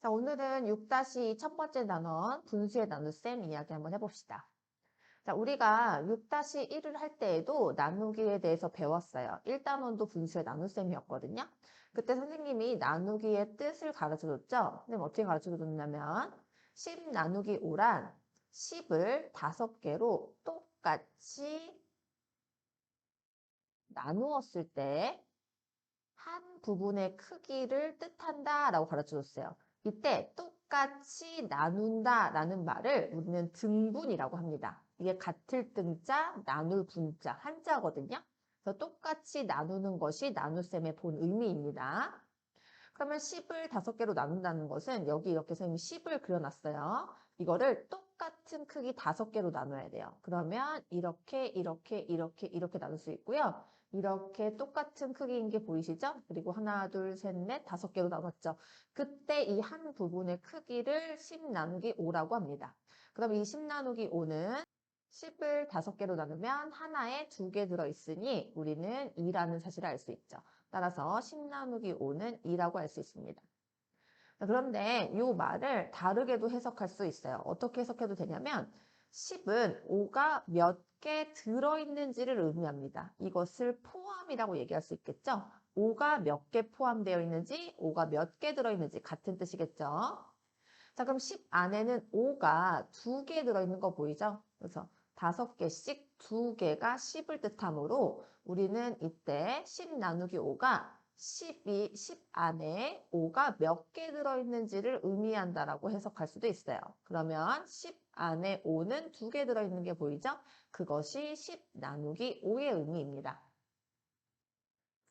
자, 오늘은 6-2 첫 번째 단원 분수의 나눗셈 이야기 한번 해봅시다. 자, 우리가 6-1을 할 때에도 나누기에 대해서 배웠어요. 1단원도 분수의 나눗셈이었거든요. 그때 선생님이 나누기의 뜻을 가르쳐줬죠. 선생님 어떻게 가르쳐줬냐면 10 나누기 5란 10을 5개로 똑같이 나누었을 때 한 부분의 크기를 뜻한다 라고 가르쳐줬어요. 이때 똑같이 나눈다 라는 말을 우리는 등분이라고 합니다. 이게 같을 등자, 나눌 분자, 한자거든요. 그래서 똑같이 나누는 것이 나눗셈의 본 의미입니다. 그러면 10을 5개로 나눈다는 것은 여기 이렇게 선생님이 10을 그려놨어요. 이거를 똑같은 크기 5개로 나눠야 돼요. 그러면 이렇게 나눌 수 있고요. 이렇게 똑같은 크기인 게 보이시죠? 그리고 하나, 둘, 셋, 넷, 5개로 나눴죠. 그때 이 한 부분의 크기를 10 나누기 5라고 합니다. 그럼 이 10 나누기 5는 10을 5개로 나누면 하나에 2개 들어있으니 우리는 2라는 사실을 알 수 있죠. 따라서 10 나누기 5는 2라고 할 수 있습니다. 그런데 이 말을 다르게도 해석할 수 있어요. 어떻게 해석해도 되냐면 10은 5가 몇 개 들어있는지를 의미합니다. 이것을 포함이라고 얘기할 수 있겠죠? 5가 몇 개 포함되어 있는지, 5가 몇 개 들어있는지 같은 뜻이겠죠? 자, 그럼 10 안에는 5가 2개 들어있는 거 보이죠? 그래서 5개씩 2개가 10을 뜻하므로 우리는 이때 10 나누기 5가 10 안에 5가 몇 개 들어있는지를 의미한다라고 해석할 수도 있어요. 그러면 10 안에 5는 2개 들어있는 게 보이죠? 그것이 10 나누기 5의 의미입니다.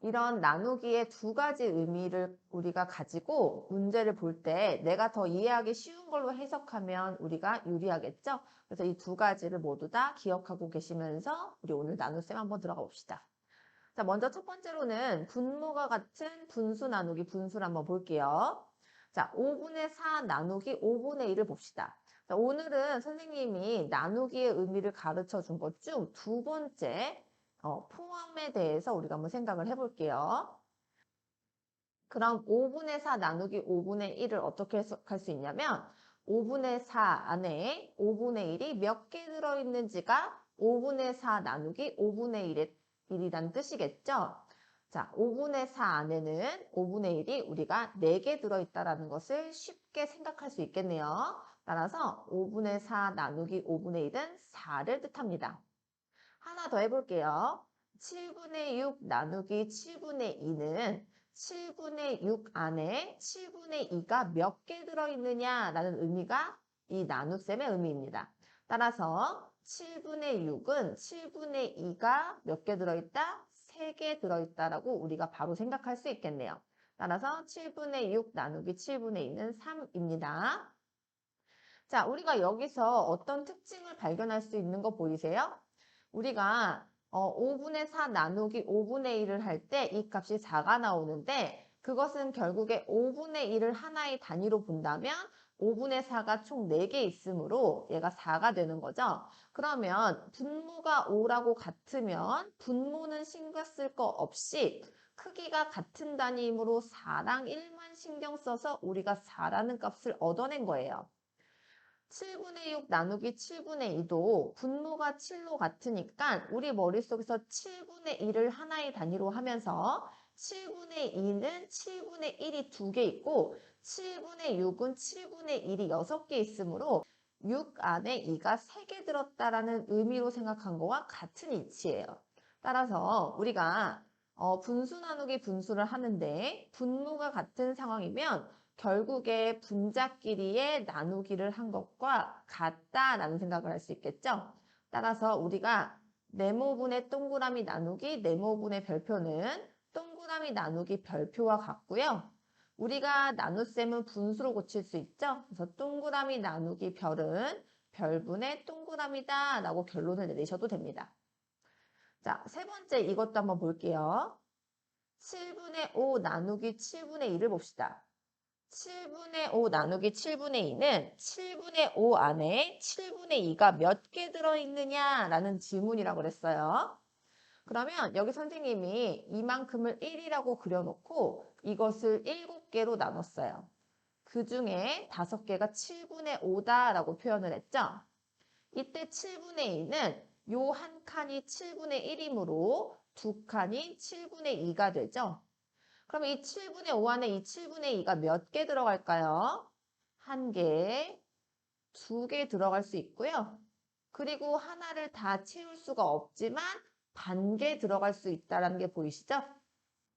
이런 나누기의 두 가지 의미를 우리가 가지고 문제를 볼 때 내가 더 이해하기 쉬운 걸로 해석하면 우리가 유리하겠죠? 그래서 이 두 가지를 모두 다 기억하고 계시면서 우리 오늘 나눗셈 한번 들어가 봅시다. 자, 먼저 첫 번째로는 분모가 같은 분수 나누기 분수를 한번 볼게요. 자, 5분의 4 나누기 5분의 1을 봅시다. 자, 오늘은 선생님이 나누기의 의미를 가르쳐 준 것 중 두 번째 포함에 대해서 우리가 한번 생각을 해볼게요. 그럼 5분의 4 나누기 5분의 1을 어떻게 해석할 수 있냐면 5분의 4 안에 5분의 1이 몇 개 들어있는지가 5분의 4 나누기 5분의 1이란 뜻이겠죠. 자, 5분의 4 안에는 5분의 1이 우리가 4개 들어있다는 것을 쉽게 생각할 수 있겠네요. 따라서 5분의 4 나누기 5분의 1은 4를 뜻합니다. 하나 더 해볼게요. 7분의 6 나누기 7분의 2는 7분의 6 안에 7분의 2가 몇 개 들어있느냐라는 의미가 이 나눗셈의 의미입니다. 따라서 7분의 6은 7분의 2가 몇 개 들어있다? 3개 들어있다라고 우리가 바로 생각할 수 있겠네요. 따라서 7분의 6 나누기 7분의 2는 3입니다. 자, 우리가 여기서 어떤 특징을 발견할 수 있는 거 보이세요? 우리가 5분의 4 나누기 5분의 1을 할 때 이 값이 4가 나오는데 그것은 결국에 5분의 1을 하나의 단위로 본다면 5분의 4가 총 4개 있으므로 얘가 4가 되는 거죠. 그러면 분모가 5라고 같으면 분모는 신경 쓸 거 없이 크기가 같은 단위이므로 4랑 1만 신경 써서 우리가 4라는 값을 얻어낸 거예요. 7분의 6 나누기 7분의 2도 분모가 7로 같으니까 우리 머릿속에서 7분의 1을 하나의 단위로 하면서 7분의 2는 7분의 1이 2개 있고 7분의 6은 7분의 1이 6개 있으므로 6 안에 2가 3개 들었다라는 의미로 생각한 거와 같은 이치예요. 따라서 우리가 분수 나누기 분수를 하는데 분모가 같은 상황이면 결국에 분자끼리의 나누기를 한 것과 같다라는 생각을 할 수 있겠죠. 따라서 우리가 네모분의 동그라미 나누기 네모분의 별표는 동그라미 나누기 별표와 같고요. 우리가 나눗셈은 분수로 고칠 수 있죠. 그래서 동그라미 나누기 별은 별분의 동그라미다 라고 결론을 내리셔도 됩니다. 자, 세 번째 이것도 한번 볼게요. 7분의 5 나누기 7분의 1을 봅시다. 7분의 5 나누기 7분의 2는 7분의 5 안에 7분의 2가 몇 개 들어있느냐라는 질문이라고 그랬어요. 그러면 여기 선생님이 이만큼을 1이라고 그려놓고 이것을 7개로 나눴어요. 그 중에 5개가 7분의 5다라고 표현을 했죠. 이때 7분의 2는 요 한 칸이 7분의 1이므로 두 칸이 7분의 2가 되죠. 그럼 이 7분의 5 안에 이 7분의 2가 몇 개 들어갈까요? 1개, 2개 들어갈 수 있고요. 그리고 하나를 다 채울 수가 없지만 반 개 들어갈 수 있다는 게 보이시죠?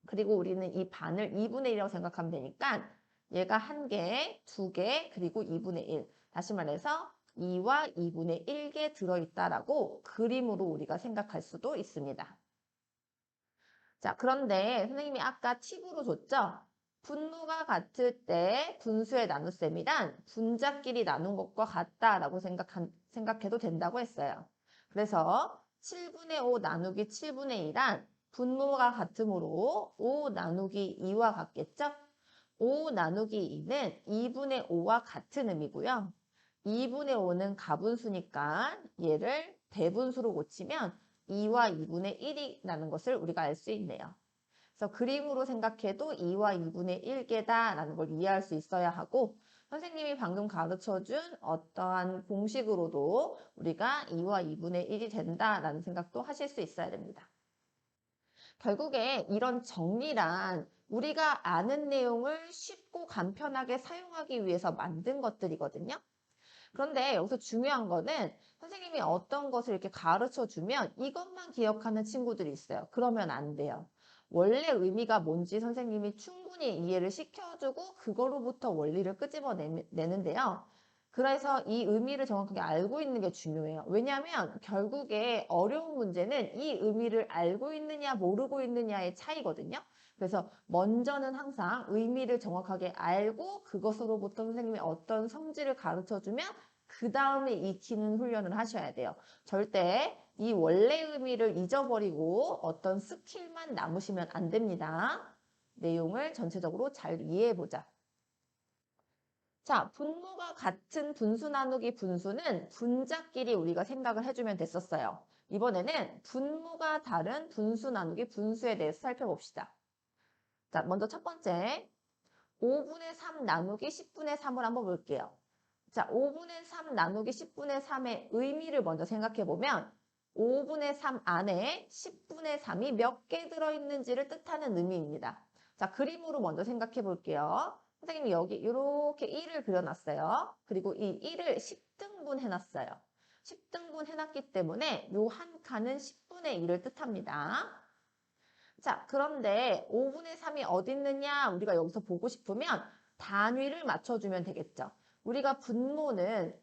그리고 우리는 이 반을 2분의 1이라고 생각하면 되니까 얘가 1개, 2개, 그리고 2분의 1. 다시 말해서 2와 2분의 1개 들어있다라고 그림으로 우리가 생각할 수도 있습니다. 자, 그런데 선생님이 아까 팁으로 줬죠? 분모가 같을 때 분수의 나눗셈이란 분자끼리 나눈 것과 같다라고 생각해도 된다고 했어요. 그래서 7분의 5 나누기 7분의 2란 분모가 같으므로 5 나누기 2와 같겠죠? 5 나누기 2는 2분의 5와 같은 의미고요. 2분의 5는 가분수니까 얘를 대분수로 고치면 2와 2분의 1이라는 것을 우리가 알 수 있네요. 그래서 그림으로 생각해도 2와 2분의 1개다라는 걸 이해할 수 있어야 하고 선생님이 방금 가르쳐준 어떠한 공식으로도 우리가 2와 2분의 1이 된다라는 생각도 하실 수 있어야 됩니다. 결국에 이런 정리란 우리가 아는 내용을 쉽고 간편하게 사용하기 위해서 만든 것들이거든요. 그런데 여기서 중요한 거는 선생님이 어떤 것을 이렇게 가르쳐 주면 이것만 기억하는 친구들이 있어요. 그러면 안 돼요. 원래 의미가 뭔지 선생님이 충분히 이해를 시켜주고 그거로부터 원리를 끄집어내는데요. 그래서 이 의미를 정확하게 알고 있는 게 중요해요. 왜냐하면 결국에 어려운 문제는 이 의미를 알고 있느냐 모르고 있느냐의 차이거든요. 그래서 먼저는 항상 의미를 정확하게 알고 그것으로부터 선생님이 어떤 성질을 가르쳐주면 그 다음에 익히는 훈련을 하셔야 돼요. 절대 이 원래 의미를 잊어버리고 어떤 스킬만 남으시면 안 됩니다. 내용을 전체적으로 잘 이해해보자. 자, 분모가 같은 분수 나누기 분수는 분자끼리 우리가 생각을 해주면 됐었어요. 이번에는 분모가 다른 분수 나누기 분수에 대해서 살펴봅시다. 자, 먼저 첫 번째, 5분의 3 나누기 10분의 3을 한번 볼게요. 자, 5분의 3 나누기 10분의 3의 의미를 먼저 생각해 보면 5분의 3 안에 10분의 3이 몇 개 들어있는지를 뜻하는 의미입니다. 자, 그림으로 먼저 생각해 볼게요. 선생님이 여기 이렇게 1을 그려놨어요. 그리고 이 1을 10등분 해놨어요. 10등분 해놨기 때문에 이 한 칸은 10분의 1을 뜻합니다. 자, 그런데 5분의 3이 어디 있느냐 우리가 여기서 보고 싶으면 단위를 맞춰주면 되겠죠. 우리가 분모는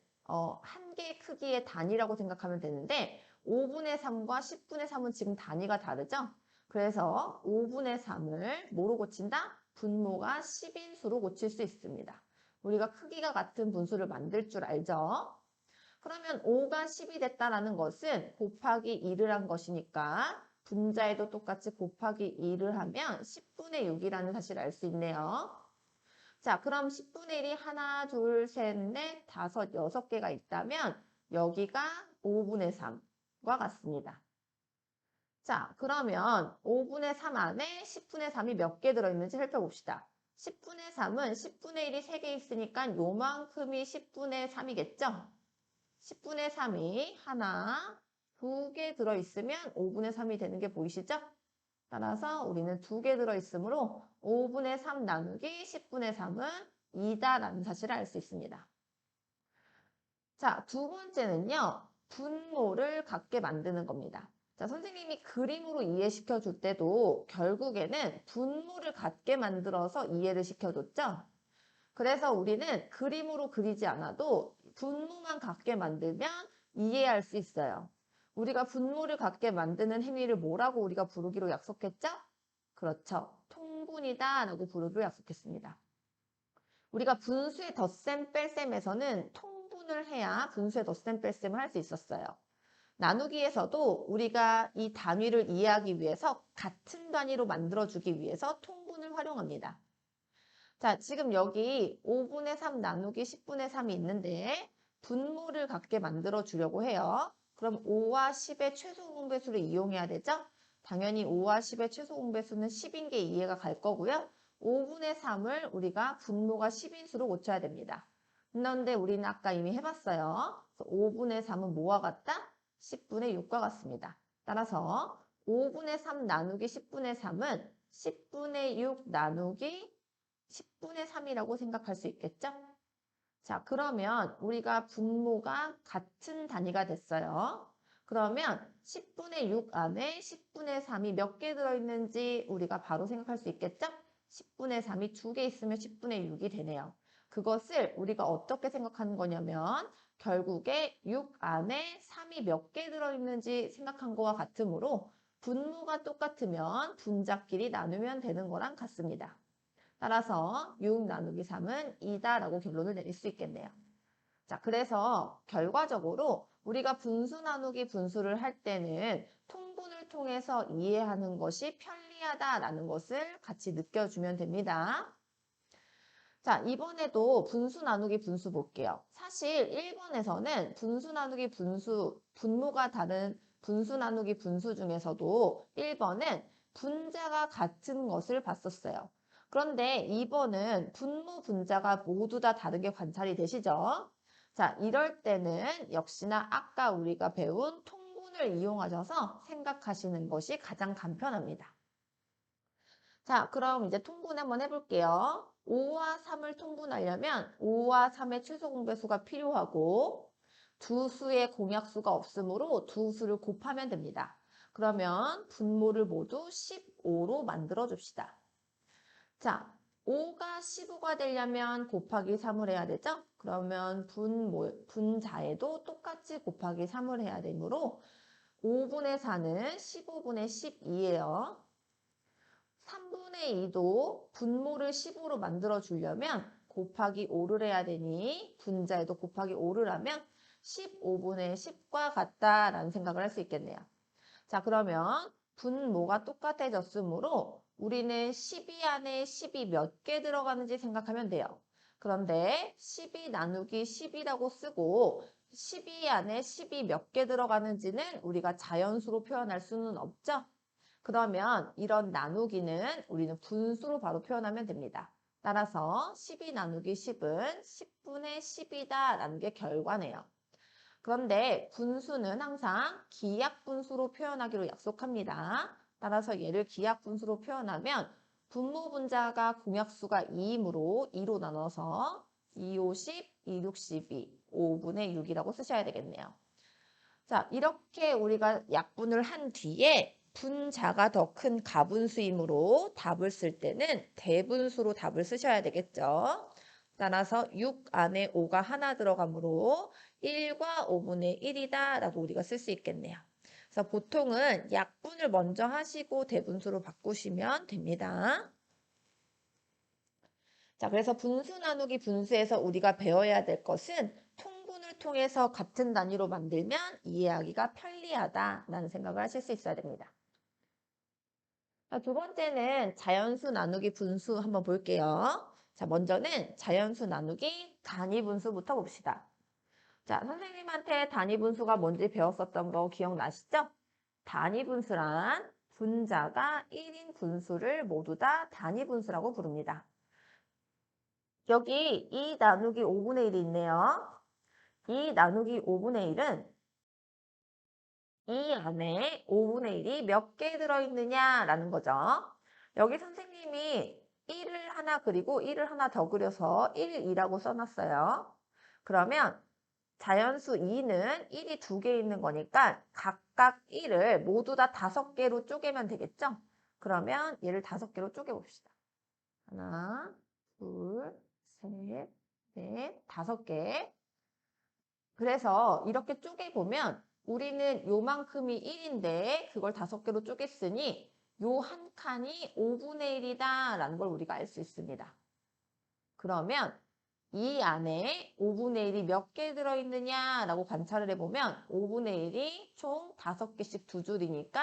한 개의 크기의 단위라고 생각하면 되는데 5분의 3과 10분의 3은 지금 단위가 다르죠? 그래서 5분의 3을 뭐로 고친다? 분모가 10인수로 고칠 수 있습니다. 우리가 크기가 같은 분수를 만들 줄 알죠? 그러면 5가 10이 됐다는 것은 곱하기 2를 한 것이니까 분자에도 똑같이 곱하기 2를 하면 10분의 6이라는 사실을 알 수 있네요. 자, 그럼 10분의 1이 하나, 둘, 셋, 넷, 다섯, 6개가 있다면 여기가 5분의 3과 같습니다. 자, 그러면 5분의 3 안에 10분의 3이 몇 개 들어있는지 살펴봅시다. 10분의 3은 10분의 1이 3개 있으니까 요만큼이 10분의 3이겠죠? 10분의 3이 하나, 2개 들어있으면 5분의 3이 되는 게 보이시죠? 따라서 우리는 2개 들어있으므로 5분의 3 나누기 10분의 3은 2다라는 사실을 알 수 있습니다. 자, 두 번째는요. 분모를 같게 만드는 겁니다. 자, 선생님이 그림으로 이해시켜 줄 때도 결국에는 분모를 같게 만들어서 이해를 시켜줬죠? 그래서 우리는 그림으로 그리지 않아도 분모만 같게 만들면 이해할 수 있어요. 우리가 분모를 같게 만드는 행위를 뭐라고 우리가 부르기로 약속했죠? 그렇죠. 통분이다 라고 부르기로 약속했습니다. 우리가 분수의 덧셈 뺄셈에서는 통분을 해야 분수의 덧셈 뺄셈을 할 수 있었어요. 나누기에서도 우리가 이 단위를 이해하기 위해서 같은 단위로 만들어주기 위해서 통분을 활용합니다. 자, 지금 여기 5분의 3 나누기 10분의 3이 있는데 분모를 같게 만들어 주려고 해요. 그럼 5와 10의 최소 공배수를 이용해야 되죠? 당연히 5와 10의 최소 공배수는 10인 게 이해가 갈 거고요. 5분의 3을 우리가 분모가 10인수로 고쳐야 됩니다. 그런데 우리는 아까 이미 해봤어요. 5분의 3은 뭐와 같다? 10분의 6과 같습니다. 따라서 5분의 3 나누기 10분의 3은 10분의 6 나누기 10분의 3이라고 생각할 수 있겠죠? 자, 그러면 우리가 분모가 같은 단위가 됐어요. 그러면 10분의 6 안에 10분의 3이 몇 개 들어있는지 우리가 바로 생각할 수 있겠죠? 10분의 3이 2개 있으면 10분의 6이 되네요. 그것을 우리가 어떻게 생각하는 거냐면 결국에 6 안에 3이 몇 개 들어있는지 생각한 거와 같으므로 분모가 똑같으면 분자끼리 나누면 되는 거랑 같습니다. 따라서 6 나누기 3은 2다라고 결론을 내릴 수 있겠네요. 자, 그래서 결과적으로 우리가 분수 나누기 분수를 할 때는 통분을 통해서 이해하는 것이 편리하다라는 것을 같이 느껴주면 됩니다. 자, 이번에도 분수 나누기 분수 볼게요. 사실 1번에서는 분수 나누기 분수, 분모가 다른 분수 나누기 분수 중에서도 1번은 분자가 같은 것을 봤었어요. 그런데 2번은 분모, 분자가 모두 다 다르게 관찰이 되시죠? 자, 이럴 때는 역시나 아까 우리가 배운 통분을 이용하셔서 생각하시는 것이 가장 간편합니다. 자, 그럼 이제 통분 한번 해볼게요. 5와 3을 통분하려면 5와 3의 최소 공배수가 필요하고 두 수의 공약수가 없으므로 두 수를 곱하면 됩니다. 그러면 분모를 모두 15로 만들어 줍시다. 자, 5가 15가 되려면 곱하기 3을 해야 되죠? 그러면 분자에도 똑같이 곱하기 3을 해야 되므로 5분의 4는 15분의 12예요. 3분의 2도 분모를 15로 만들어 주려면 곱하기 5를 해야 되니 분자에도 곱하기 5를 하면 15분의 10과 같다라는 생각을 할 수 있겠네요. 자, 그러면 분모가 똑같아졌으므로 우리는 12 안에 10이 몇 개 들어가는지 생각하면 돼요. 그런데 12 나누기 10이라고 쓰고 12 안에 10이 몇 개 들어가는지는 우리가 자연수로 표현할 수는 없죠. 그러면 이런 나누기는 우리는 분수로 바로 표현하면 됩니다. 따라서 12 나누기 10은 10분의 10이다라는 게 결과네요. 그런데 분수는 항상 기약분수로 표현하기로 약속합니다. 따라서 얘를 기약분수로 표현하면 분모 분자가 공약수가 2이므로 2로 나눠서 2, 5, 10, 2, 6, 12, 5분의 6이라고 쓰셔야 되겠네요. 자, 이렇게 우리가 약분을 한 뒤에 분자가 더 큰 가분수이므로 답을 쓸 때는 대분수로 답을 쓰셔야 되겠죠. 따라서 6 안에 5가 하나 들어가므로 1과 5분의 1이다 라고 우리가 쓸 수 있겠네요. 그래서 보통은 약분을 먼저 하시고 대분수로 바꾸시면 됩니다. 자, 그래서 분수 나누기 분수에서 우리가 배워야 될 것은 통분을 통해서 같은 단위로 만들면 이해하기가 편리하다라는 생각을 하실 수 있어야 됩니다. 자, 두 번째는 자연수 나누기 분수 한번 볼게요. 자, 먼저는 자연수 나누기 단위 분수부터 봅시다. 자, 선생님한테 단위 분수가 뭔지 배웠었던 거 기억나시죠? 단위 분수란 분자가 1인 분수를 모두 다 단위 분수라고 부릅니다. 여기 2 나누기 5분의 1이 있네요. 2 나누기 5분의 1은 이 안에 5분의 1이 몇 개 들어있느냐라는 거죠. 여기 선생님이 1을 하나 그리고 1을 하나 더 그려서 1, 2라고 써놨어요. 그러면 자연수 2는 1이 2개 있는 거니까 각각 1을 모두 다 5개로 쪼개면 되겠죠? 그러면 얘를 5개로 쪼개봅시다. 하나, 둘, 셋, 넷, 5개. 그래서 이렇게 쪼개보면 우리는 요만큼이 1인데 그걸 5개로 쪼갰으니 요 한 칸이 5분의 1이다 라는 걸 우리가 알 수 있습니다. 그러면 이 안에 5분의 1이 몇 개 들어있느냐라고 관찰을 해보면 5분의 1이 총 5개씩 두 줄이니까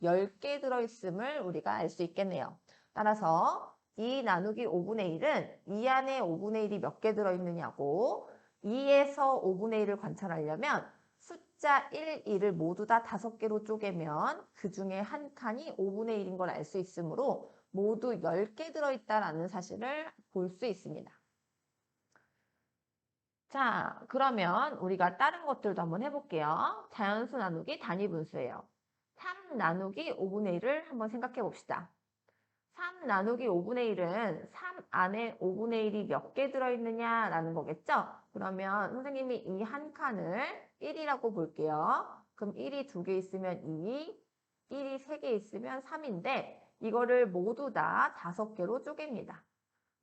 10개 들어있음을 우리가 알 수 있겠네요. 따라서 2 나누기 5분의 1은 이 안에 5분의 1이 몇 개 들어있느냐고 2에서 5분의 1을 관찰하려면 숫자 1, 2를 모두 다 5개로 쪼개면 그 중에 한 칸이 5분의 1인 걸 알 수 있으므로 모두 10개 들어있다라는 사실을 볼 수 있습니다. 자, 그러면 우리가 다른 것들도 한번 해볼게요. 자연수 나누기 단위 분수예요. 3 나누기 5분의 1을 한번 생각해 봅시다. 3 나누기 5분의 1은 3 안에 5분의 1이 몇 개 들어있느냐라는 거겠죠? 그러면 선생님이 이 한 칸을 1이라고 볼게요. 그럼 1이 2개 있으면 2, 1이 3개 있으면 3인데 이거를 모두 다 5개로 쪼갭니다.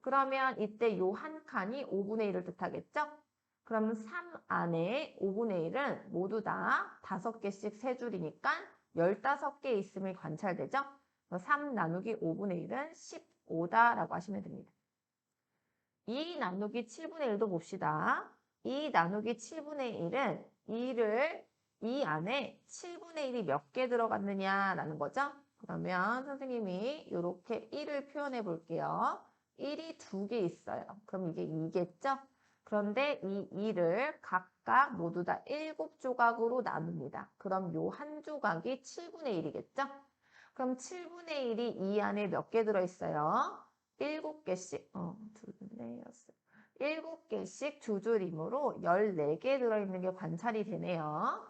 그러면 이때 요 한 칸이 5분의 1을 뜻하겠죠? 그럼 3 안에 5분의 1은 모두 다 5개씩 세 줄이니까 15개 있음을 관찰되죠? 3 나누기 5분의 1은 15다라고 하시면 됩니다. 2 나누기 7분의 1도 봅시다. 2 나누기 7분의 1은 2를 2 안에 7분의 1이 몇 개 들어갔느냐라는 거죠. 그러면 선생님이 이렇게 1을 표현해 볼게요. 1이 2개 있어요. 그럼 이게 2겠죠? 그런데 이 2를 각각 모두 다 7조각으로 나눕니다. 그럼 요 한 조각이 7분의 1이겠죠? 그럼 7분의 1이 이 안에 몇 개 들어있어요? 7개씩, 7개씩 두 줄이므로 14개 들어있는 게 관찰이 되네요.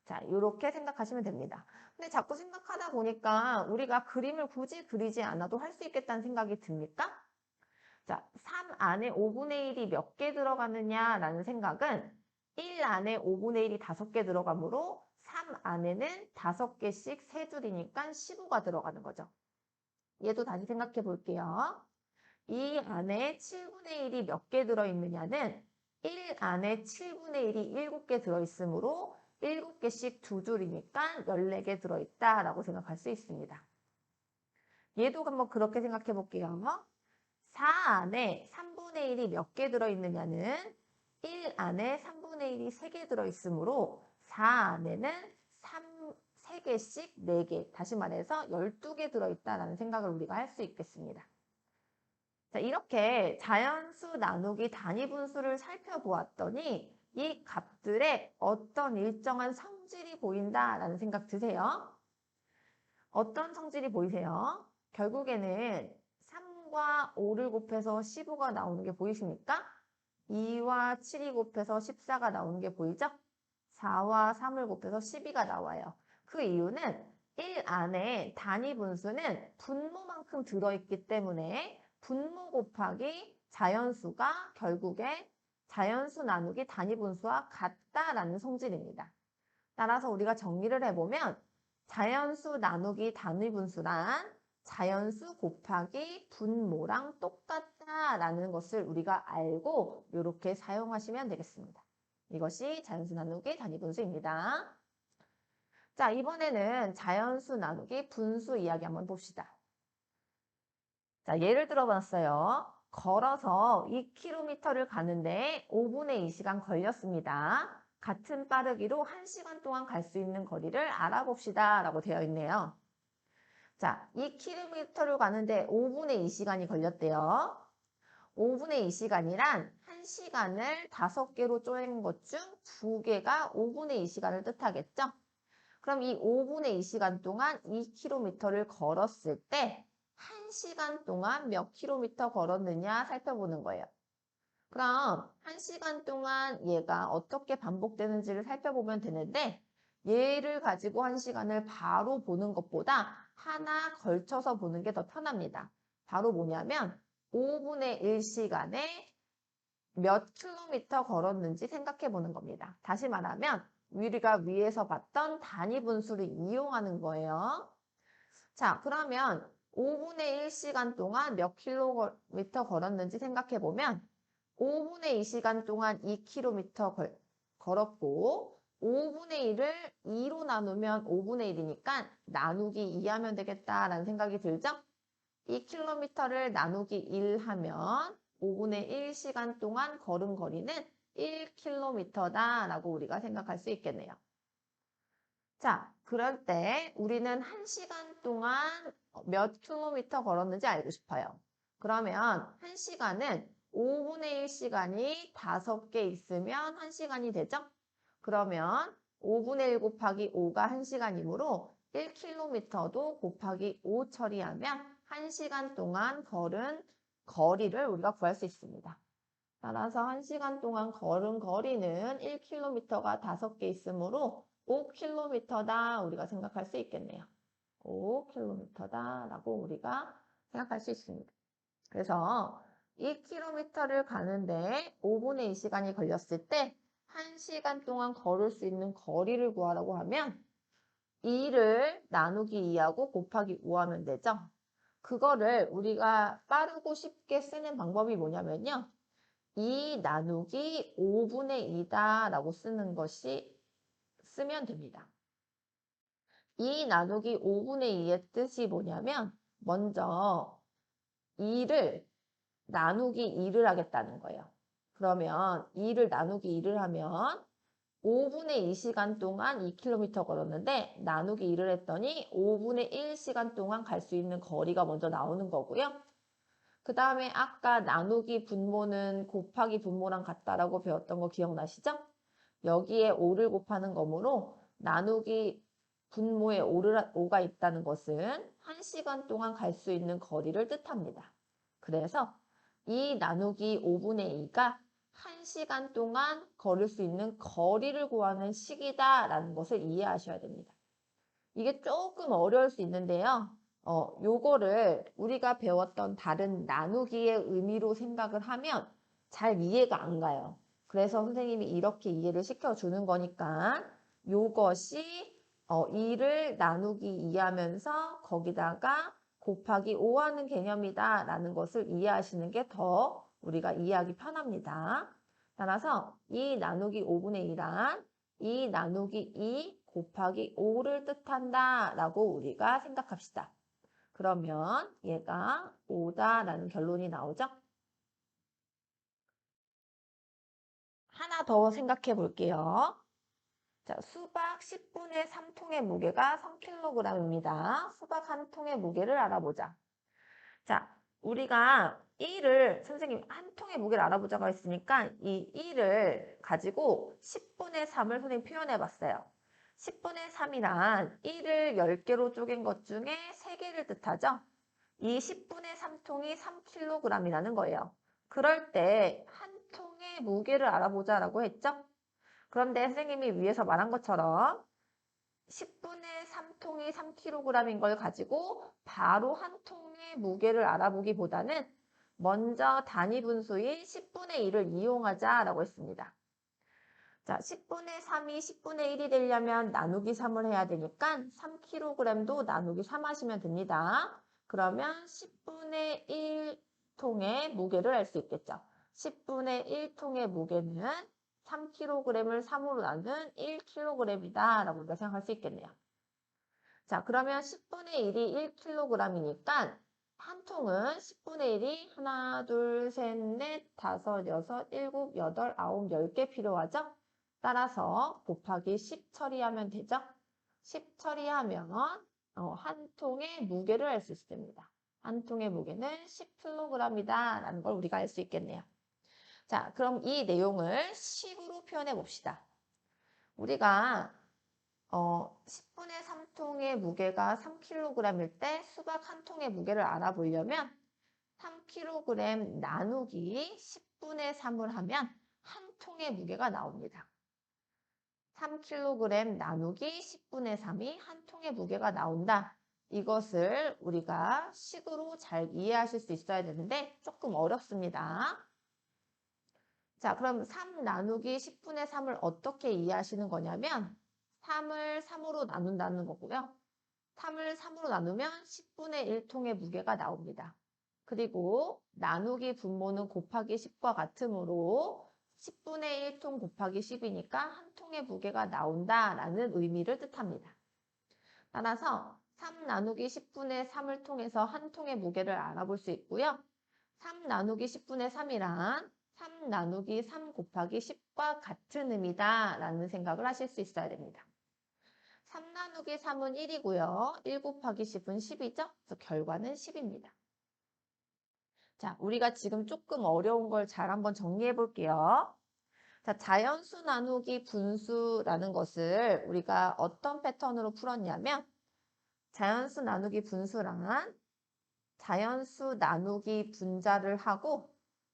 자, 이렇게 생각하시면 됩니다. 근데 자꾸 생각하다 보니까 우리가 그림을 굳이 그리지 않아도 할 수 있겠다는 생각이 듭니까? 자, 3 안에 5분의 1이 몇 개 들어가느냐라는 생각은 1 안에 5분의 1이 5개 들어가므로 3 안에는 5개씩 세 줄이니까 15가 들어가는 거죠. 얘도 다시 생각해 볼게요. 이 안에 7분의 1이 몇 개 들어있느냐는 1 안에 7분의 1이 7개 들어있으므로 7개씩 두 줄이니까 14개 들어있다라고 생각할 수 있습니다. 얘도 한번 그렇게 생각해 볼게요. 4 안에 3분의 1이 몇 개 들어있느냐는 1 안에 3분의 1이 3개 들어있으므로 4 안에는 3개씩 4개, 다시 말해서 12개 들어있다라는 생각을 우리가 할 수 있겠습니다. 자, 이렇게 자연수 나누기 단위 분수를 살펴보았더니 이 값들의 어떤 일정한 성질이 보인다라는 생각 드세요? 어떤 성질이 보이세요? 결국에는 3과 5를 곱해서 15가 나오는 게 보이십니까? 2와 7이 곱해서 14가 나오는 게 보이죠? 4와 3을 곱해서 12가 나와요. 그 이유는 1 안에 단위 분수는 분모만큼 들어있기 때문에 분모 곱하기 자연수가 결국에 자연수 나누기 단위 분수와 같다라는 성질입니다. 따라서 우리가 정리를 해보면 자연수 나누기 단위 분수란 자연수 곱하기 분모랑 똑같다라는 것을 우리가 알고 이렇게 사용하시면 되겠습니다. 이것이 자연수 나누기 단위 분수입니다. 자, 이번에는 자연수 나누기 분수 이야기 한번 봅시다. 자, 예를 들어봤어요. 걸어서 2km를 가는데 5분의 2시간 걸렸습니다. 같은 빠르기로 1시간 동안 갈 수 있는 거리를 알아봅시다 라고 되어 있네요. 자, 2km를 가는데 5분의 2시간이 걸렸대요. 5분의 2시간이란 1시간을 5개로 쪼갠 것 중 2개가 5분의 2시간을 뜻하겠죠? 그럼 이 5분의 2시간 동안 2km를 걸었을 때 1시간 동안 몇 킬로미터 걸었느냐 살펴보는 거예요. 그럼 1시간 동안 얘가 어떻게 반복되는지를 살펴보면 되는데 얘를 가지고 1시간을 바로 보는 것보다 하나 걸쳐서 보는 게 더 편합니다. 바로 뭐냐면 5분의 1시간에 몇 킬로미터 걸었는지 생각해 보는 겁니다. 다시 말하면 우리가 위에서 봤던 단위 분수를 이용하는 거예요. 자, 그러면 5분의 1시간 동안 몇 킬로미터 걸었는지 생각해 보면 5분의 2시간 동안 2km 걸었고 5분의 1을 2로 나누면 5분의 1이니까 나누기 2 하면 되겠다라는 생각이 들죠? 2km를 나누기 1 하면 5분의 1시간 동안 걸은 거리는 1km다라고 우리가 생각할 수 있겠네요. 자, 그럴 때 우리는 1시간 동안 몇 킬로미터 걸었는지 알고 싶어요. 그러면 1시간은 5분의 1시간이 5개 있으면 1시간이 되죠? 그러면 5분의 1 곱하기 5가 1시간이므로 1km도 곱하기 5 처리하면 1시간 동안 걸은 거리를 우리가 구할 수 있습니다. 따라서 1시간 동안 걸은 거리는 1km가 5개 있으므로 5km다 우리가 생각할 수 있겠네요. 5km다 라고 우리가 생각할 수 있습니다. 그래서 2km를 가는데 5분의 2시간이 걸렸을 때 1시간 동안 걸을 수 있는 거리를 구하라고 하면 2를 나누기 2하고 곱하기 5 하면 되죠. 그거를 우리가 빠르고 쉽게 쓰는 방법이 뭐냐면요. 2 나누기 5분의 2다 라고 쓰면 됩니다. 2 나누기 5분의 2의 뜻이 뭐냐면 먼저 2를 나누기 2를 하겠다는 거예요. 그러면 2를 나누기 2를 하면 5분의 2시간 동안 2km 걸었는데 나누기 2를 했더니 5분의 1시간 동안 갈 수 있는 거리가 먼저 나오는 거고요. 그 다음에 아까 나누기 분모는 곱하기 분모랑 같다라고 배웠던 거 기억나시죠? 여기에 5를 곱하는 거므로 나누기 분모에 5가 있다는 것은 1시간 동안 갈 수 있는 거리를 뜻합니다. 그래서 2 나누기 5분의 2가 1시간 동안 걸을 수 있는 거리를 구하는 식이다라는 것을 이해하셔야 됩니다. 이게 조금 어려울 수 있는데요. 요거를 우리가 배웠던 다른 나누기의 의미로 생각을 하면 잘 이해가 안 가요. 그래서 선생님이 이렇게 이해를 시켜주는 거니까 요것이 2를 나누기 2 하면서 거기다가 곱하기 5 하는 개념이다 라는 것을 이해하시는 게 더 우리가 이해하기 편합니다. 따라서 2 나누기 5분의 2란 2 나누기 2 곱하기 5를 뜻한다 라고 우리가 생각합시다. 그러면 얘가 5다라는 결론이 나오죠? 하나 더 생각해 볼게요. 자, 수박 10분의 3통의 무게가 3kg입니다. 수박 한 통의 무게를 알아보자. 자, 우리가 1을 선생님 한 통의 무게를 알아보자고 했으니까 이 1을 가지고 10분의 3을 선생님 표현해 봤어요. 10분의 3이란 1을 10개로 쪼갠 것 중에 3개를 뜻하죠. 이 10분의 3통이 3kg이라는 거예요. 그럴 때 한 통의 무게를 알아보자라고 했죠. 그런데 선생님이 위에서 말한 것처럼 10분의 3통이 3kg인 걸 가지고 바로 한 통의 무게를 알아보기보다는 먼저 단위 분수인 10분의 1을 이용하자라고 했습니다. 자, 10분의 3이 10분의 1이 되려면 나누기 3을 해야 되니까 3kg도 나누기 3 하시면 됩니다. 그러면 10분의 1통의 무게를 알 수 있겠죠. 10분의 1통의 무게는 3kg을 3으로 나눈 1kg이다 라고 우리가 생각할 수 있겠네요. 자, 그러면 10분의 1이 1kg이니까 한 통은 10분의 1이 하나, 둘, 셋, 넷, 다섯, 여섯, 일곱, 여덟, 아홉, 10개 필요하죠? 따라서 곱하기 10 처리하면 되죠? 10 처리하면 한 통의 무게를 알 수 있습니다. 한 통의 무게는 10kg이다 라는 걸 우리가 알 수 있겠네요. 자, 그럼 이 내용을 식으로 표현해 봅시다. 우리가 10분의 3통의 무게가 3kg일 때 수박 한 통의 무게를 알아보려면 3kg 나누기 10분의 3을 하면 한 통의 무게가 나옵니다. 3kg 나누기 10분의 3이 한 통의 무게가 나온다. 이것을 우리가 식으로 잘 이해하실 수 있어야 되는데 조금 어렵습니다. 자, 그럼 3 나누기 10분의 3을 어떻게 이해하시는 거냐면 3을 3으로 나눈다는 거고요. 3을 3으로 나누면 10분의 1통의 무게가 나옵니다. 그리고 나누기 분모는 곱하기 10과 같으므로 10분의 1통 곱하기 10이니까 한 통의 무게가 나온다라는 의미를 뜻합니다. 따라서 3 나누기 10분의 3을 통해서 한 통의 무게를 알아볼 수 있고요. 3 나누기 10분의 3이란 3 나누기 3 곱하기 10과 같은 의미다 라는 생각을 하실 수 있어야 됩니다. 3 나누기 3은 1이고요. 1 곱하기 10은 10이죠? 그래서 결과는 10입니다. 자, 우리가 지금 조금 어려운 걸 잘 한번 정리해 볼게요. 자, 자연수 나누기 분수라는 것을 우리가 어떤 패턴으로 풀었냐면 자연수 나누기 분수란 자연수 나누기 분자를 하고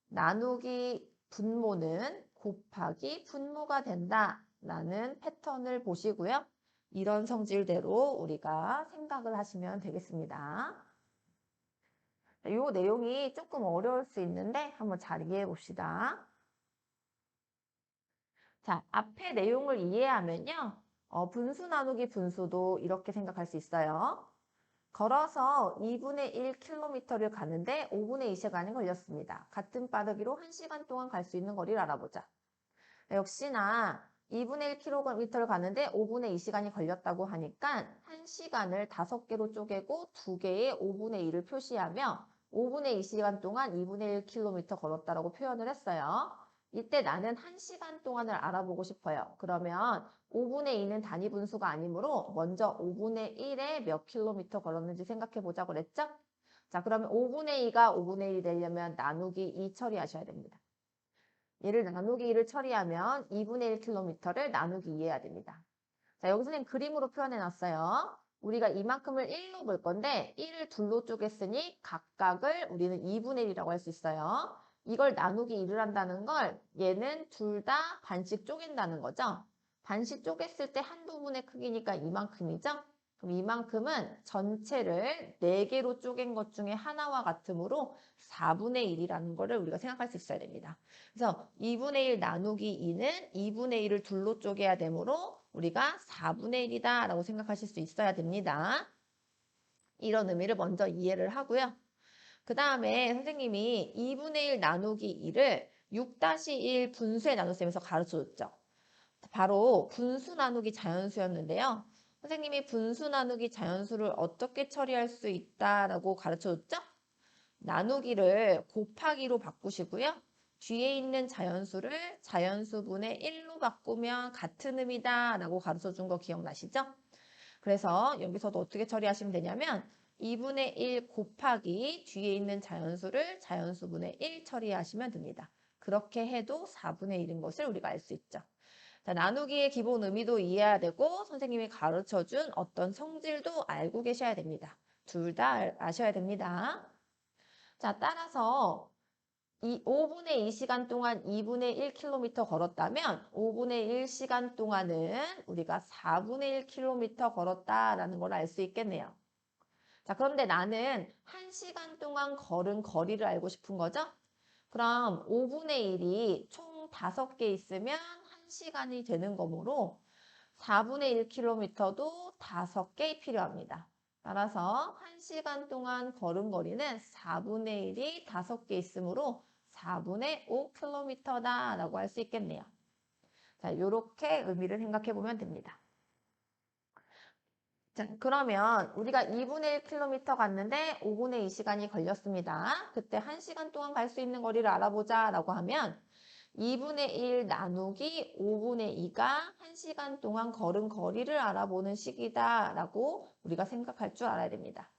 나누기 분모는 곱하기 분모가 된다라는 패턴을 보시고요. 이런 성질대로 우리가 생각을 하시면 되겠습니다. 이 내용이 조금 어려울 수 있는데 한번 잘 이해해 봅시다. 자, 앞에 내용을 이해하면요. 분수 나누기 분수도 이렇게 생각할 수 있어요. 걸어서 2분의 1km를 가는데 5분의 2시간이 걸렸습니다. 같은 빠르기로 1시간 동안 갈 수 있는 거리를 알아보자. 역시나 2분의 1km를 가는데 5분의 2시간이 걸렸다고 하니까 1시간을 5개로 쪼개고 2개의 5분의 1을 표시하며 5분의 2시간 동안 2분의 1km 걸었다라고 표현을 했어요. 이때 나는 1시간 동안을 알아보고 싶어요. 그러면 5분의 2는 단위 분수가 아니므로 먼저 5분의 1에 몇 킬로미터 걸었는지 생각해 보자고 그랬죠? 자, 그러면 5분의 2가 5분의 1이 되려면 나누기 2 처리하셔야 됩니다. 얘를 나누기 2를 처리하면 2분의 1km를 나누기 2 해야 됩니다. 자, 여기 선생님 그림으로 표현해 놨어요. 우리가 이만큼을 1로 볼 건데 1을 둘로 쪼갰으니 각각을 우리는 2분의 1이라고 할 수 있어요. 이걸 나누기 2를 한다는 걸 얘는 둘 다 반씩 쪼갠다는 거죠. 반씩 쪼갰을 때 한 부분의 크기니까 이만큼이죠. 그럼 이만큼은 전체를 4개로 쪼갠 것 중에 하나와 같으므로 4분의 1이라는 거를 우리가 생각할 수 있어야 됩니다. 그래서 2분의 1 나누기 2는 2분의 1을 둘로 쪼개야 되므로 우리가 4분의 1이다 라고 생각하실 수 있어야 됩니다. 이런 의미를 먼저 이해를 하고요. 그 다음에 선생님이 2분의 1 나누기 2를 6-1 분수에 나눗셈에서 가르쳐줬죠. 바로 분수 나누기 자연수였는데요. 선생님이 분수 나누기 자연수를 어떻게 처리할 수 있다라고 가르쳐줬죠? 나누기를 곱하기로 바꾸시고요. 뒤에 있는 자연수를 자연수분의 1로 바꾸면 같은 의미다 라고 가르쳐준 거 기억나시죠? 그래서 여기서도 어떻게 처리하시면 되냐면 2분의 1 곱하기 뒤에 있는 자연수를 자연수분의 1 처리하시면 됩니다. 그렇게 해도 4분의 1인 것을 우리가 알 수 있죠. 자, 나누기의 기본 의미도 이해해야 되고 선생님이 가르쳐준 어떤 성질도 알고 계셔야 됩니다. 둘 다 아셔야 됩니다. 자, 따라서 5분의 2시간 동안 2분의 1km 걸었다면 5분의 1시간 동안은 우리가 4분의 1km 걸었다라는 걸 알 수 있겠네요. 자, 그런데 나는 1시간 동안 걸은 거리를 알고 싶은 거죠? 그럼 5분의 1이 총 5개 있으면 1시간이 되는 거므로 4분의 1km도 5개 필요합니다. 따라서 1시간 동안 걸은 거리는 4분의 1이 5개 있으므로 4분의 5km다 라고 할 수 있겠네요. 자, 이렇게 의미를 생각해 보면 됩니다. 자, 그러면 우리가 2분의 1km 갔는데 5분의 2시간이 걸렸습니다. 그때 1시간 동안 갈 수 있는 거리를 알아보자 라고 하면 2분의 1 나누기 5분의 2가 1시간 동안 걸은 거리를 알아보는 식이다 라고 우리가 생각할 줄 알아야 됩니다.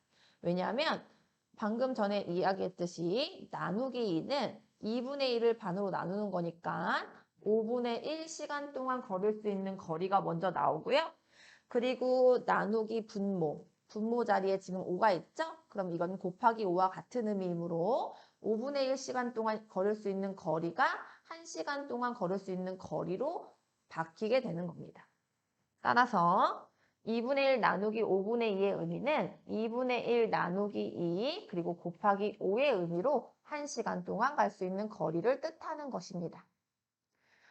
왜냐하면 방금 전에 이야기했듯이 나누기 2는 2분의 1을 반으로 나누는 거니까 5분의 1시간 동안 걸을 수 있는 거리가 먼저 나오고요. 그리고 나누기 분모 자리에 지금 5가 있죠? 그럼 이건 곱하기 5와 같은 의미이므로 5분의 1시간 동안 걸을 수 있는 거리가 1시간 동안 걸을 수 있는 거리로 바뀌게 되는 겁니다. 따라서 2분의 1 나누기 5분의 2의 의미는 2분의 1 나누기 2 그리고 곱하기 5의 의미로 1시간 동안 갈 수 있는 거리를 뜻하는 것입니다.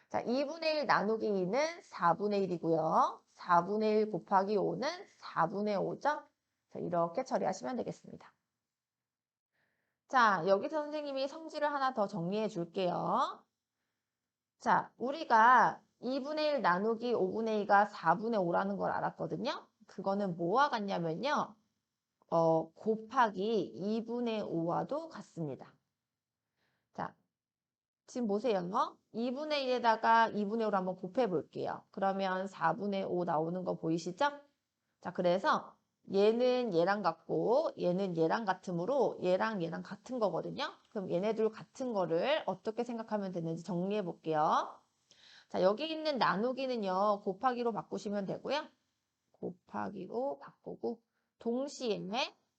자, 2분의 1 나누기 2는 4분의 1이고요. 4분의 1 곱하기 5는 4분의 5죠? 자, 이렇게 처리하시면 되겠습니다. 자, 여기서 선생님이 성질을 하나 더 정리해 줄게요. 자, 우리가 2분의 1 나누기 5분의 2가 4분의 5라는 걸 알았거든요. 그거는 뭐와 같냐면요. 곱하기 2분의 5와도 같습니다. 자, 지금 보세요. 2분의 1에다가 2분의 5를 한번 곱해 볼게요. 그러면 4분의 5 나오는 거 보이시죠? 자, 그래서 얘는 얘랑 같고 얘는 얘랑 같으므로 얘랑 얘랑 같은 거거든요. 그럼 얘네들 같은 거를 어떻게 생각하면 되는지 정리해 볼게요. 자, 여기 있는 나누기는요. 곱하기로 바꾸시면 되고요. 곱하기로 바꾸고 동시에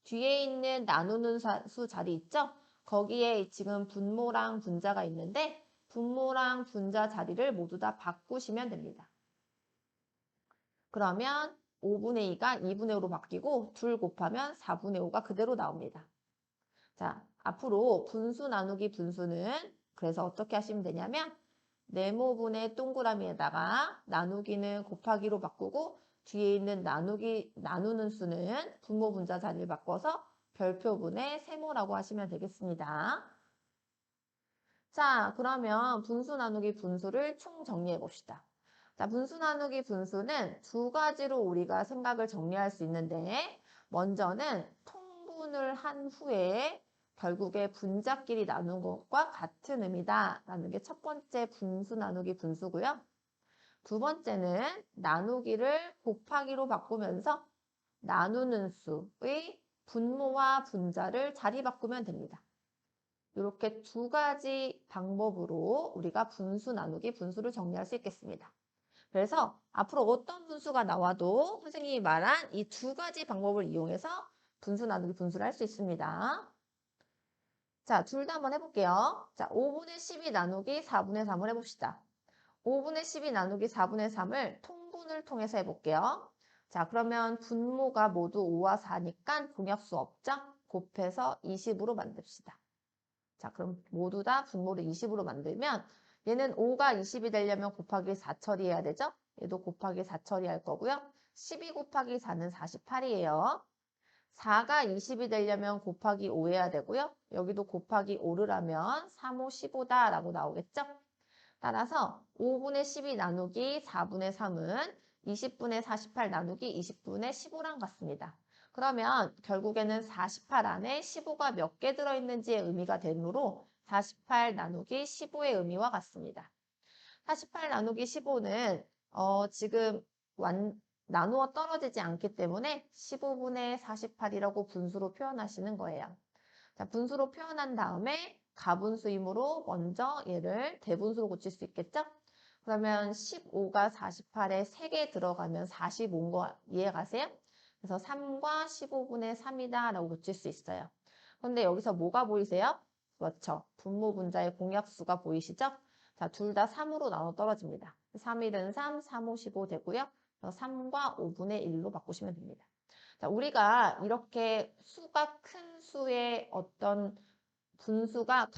뒤에 있는 나누는 수 자리 있죠? 거기에 지금 분모랑 분자가 있는데 분모랑 분자 자리를 모두 다 바꾸시면 됩니다. 그러면 5분의 2가 2분의 5로 바뀌고 2 곱하면 4분의 5가 그대로 나옵니다. 자, 앞으로 분수 나누기 분수는 그래서 어떻게 하시면 되냐면 네모분의 동그라미에다가 나누기는 곱하기로 바꾸고 뒤에 있는 나누는 수는 분모 분자 자리를 바꿔서 별표분의 세모라고 하시면 되겠습니다. 자, 그러면 분수 나누기 분수를 총 정리해 봅시다. 자, 분수 나누기 분수는 두 가지로 우리가 생각을 정리할 수 있는데 먼저는 통분을 한 후에 결국에 분자끼리 나눈 것과 같은 의미다 라는 게 첫 번째 분수 나누기 분수고요. 두 번째는 나누기를 곱하기로 바꾸면서 나누는 수의 분모와 분자를 자리 바꾸면 됩니다. 이렇게 두 가지 방법으로 우리가 분수 나누기 분수를 정리할 수 있겠습니다. 그래서 앞으로 어떤 분수가 나와도 선생님이 말한 이 두 가지 방법을 이용해서 분수 나누기 분수를 할 수 있습니다. 자, 둘 다 한번 해볼게요. 자, 5분의 12 나누기 4분의 3을 해봅시다. 5분의 12 나누기 4분의 3을 통분을 통해서 해볼게요. 자, 그러면 분모가 모두 5와 4니까 공약수 없죠? 곱해서 20으로 만듭시다. 자, 그럼 모두 다 분모를 20으로 만들면 얘는 5가 20이 되려면 곱하기 4 처리해야 되죠? 얘도 곱하기 4 처리할 거고요. 12 곱하기 4는 48이에요. 4가 20이 되려면 곱하기 5 해야 되고요. 여기도 곱하기 5를 하면 3, 5, 15다라고 나오겠죠? 따라서 5분의 12 나누기 4분의 3은 20분의 48 나누기 20분의 15랑 같습니다. 그러면 결국에는 48 안에 15가 몇 개 들어있는지의 의미가 되므로 48 나누기 15의 의미와 같습니다. 48 나누기 15는 지금 나누어 떨어지지 않기 때문에 15분의 48이라고 분수로 표현하시는 거예요. 자, 분수로 표현한 다음에 가분수이므로 먼저 얘를 대분수로 고칠 수 있겠죠? 그러면 15가 48에 3개 들어가면 45인 거 이해가세요? 그래서 3과 15분의 3이다 라고 고칠 수 있어요. 그런데 여기서 뭐가 보이세요? 그렇죠. 분모 분자의 공약수가 보이시죠? 자, 둘 다 3으로 나눠 떨어집니다. 3, 1은 3, 3, 5, 15 되고요. 3과 5분의 1로 바꾸시면 됩니다. 자, 우리가 이렇게 수가 큰 수의 어떤 분수가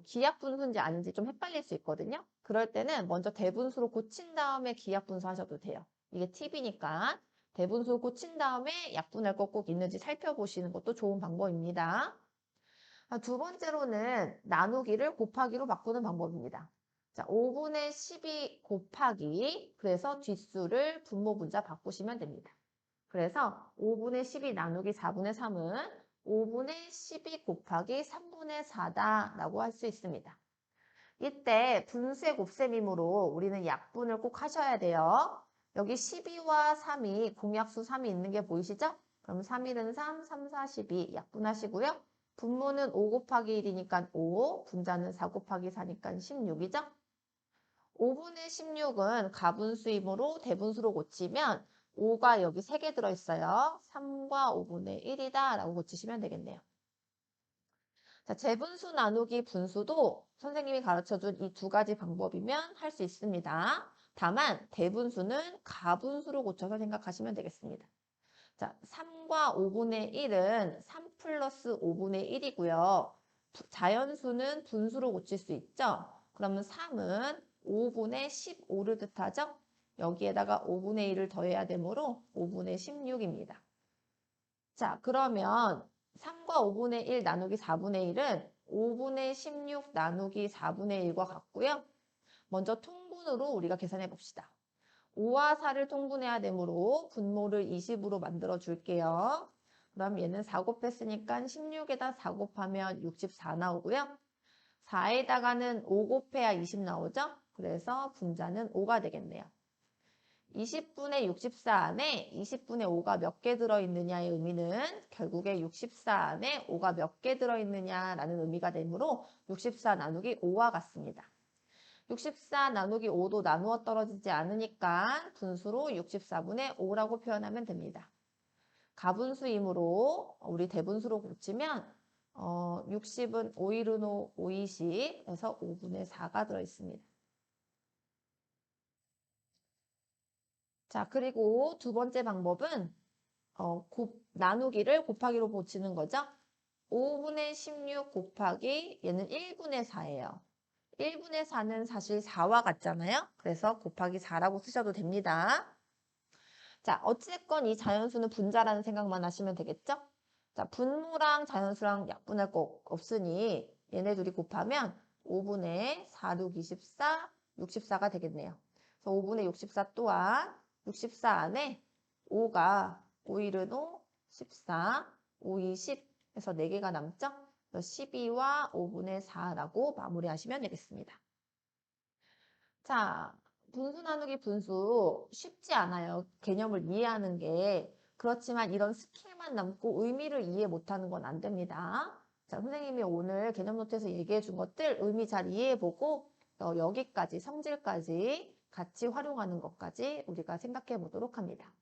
기약 분수인지 아닌지 좀 헷갈릴 수 있거든요. 그럴 때는 먼저 대분수로 고친 다음에 기약 분수 하셔도 돼요. 이게 팁이니까 대분수로 고친 다음에 약분할 거 꼭 있는지 살펴보시는 것도 좋은 방법입니다. 두 번째로는 나누기를 곱하기로 바꾸는 방법입니다. 자, 5분의 12 곱하기, 그래서 뒷수를 분모 분자 바꾸시면 됩니다. 그래서 5분의 12 나누기 4분의 3은 5분의 12 곱하기 3분의 4다라고 할 수 있습니다. 이때 분수의 곱셈이므로 우리는 약분을 꼭 하셔야 돼요. 여기 12와 3이 공약수 3이 있는 게 보이시죠? 그럼 3, 1은 3, 3, 4, 12 약분하시고요. 분모는 5 곱하기 1이니까 5, 분자는 4 곱하기 4니까 16이죠? 5분의 16은 가분수이므로 대분수로 고치면 5가 여기 3개 들어있어요. 3과 5분의 1이다 라고 고치시면 되겠네요. 자, 재분수 나누기 분수도 선생님이 가르쳐준 이 두 가지 방법이면 할 수 있습니다. 다만 대분수는 가분수로 고쳐서 생각하시면 되겠습니다. 자, 3과 5분의 1은 3 플러스 5분의 1이고요. 자연수는 분수로 고칠 수 있죠? 그러면 3은 5분의 15를 뜻하죠? 여기에다가 5분의 1을 더해야 되므로 5분의 16입니다. 자, 그러면 3과 5분의 1 나누기 4분의 1은 5분의 16 나누기 4분의 1과 같고요. 먼저 통분으로 우리가 계산해 봅시다. 5와 4를 통분해야 되므로 분모를 20으로 만들어 줄게요. 그럼 얘는 4 곱했으니까 16에다 4 곱하면 64 나오고요. 4에다가는 5 곱해야 20 나오죠? 그래서 분자는 5가 되겠네요. 20분의 64 안에 20분의 5가 몇 개 들어있느냐의 의미는 결국에 64 안에 5가 몇 개 들어있느냐라는 의미가 되므로 64 나누기 5와 같습니다. 64 나누기 5도 나누어 떨어지지 않으니까 분수로 64분의 5라고 표현하면 됩니다. 가분수이므로 우리 대분수로 고치면 60은 5일은 5, 520 해서 5분의 4가 들어있습니다. 자, 그리고 두 번째 방법은 나누기를 곱하기로 고치는 거죠. 5분의 16 곱하기 얘는 1분의 4예요. 1분의 4는 사실 4와 같잖아요. 그래서 곱하기 4라고 쓰셔도 됩니다. 자, 어찌됐건 이 자연수는 분자라는 생각만 하시면 되겠죠? 자, 분모랑 자연수랑 약분할 거 없으니 얘네 둘이 곱하면 5분의 4, 6, 24, 64가 되겠네요. 그래서 5분의 64 또한 64 안에 5가 5일은 5, 14, 5, 20 해서 4개가 남죠? 그래서 12와 5분의 4라고 마무리하시면 되겠습니다. 자, 분수 나누기 분수 쉽지 않아요. 개념을 이해하는 게. 그렇지만 이런 스킬만 남고 의미를 이해 못하는 건 안 됩니다. 자, 선생님이 오늘 개념 노트에서 얘기해 준 것들 의미 잘 이해해보고 여기까지 성질까지 같이 활용하는 것까지 우리가 생각해 보도록 합니다.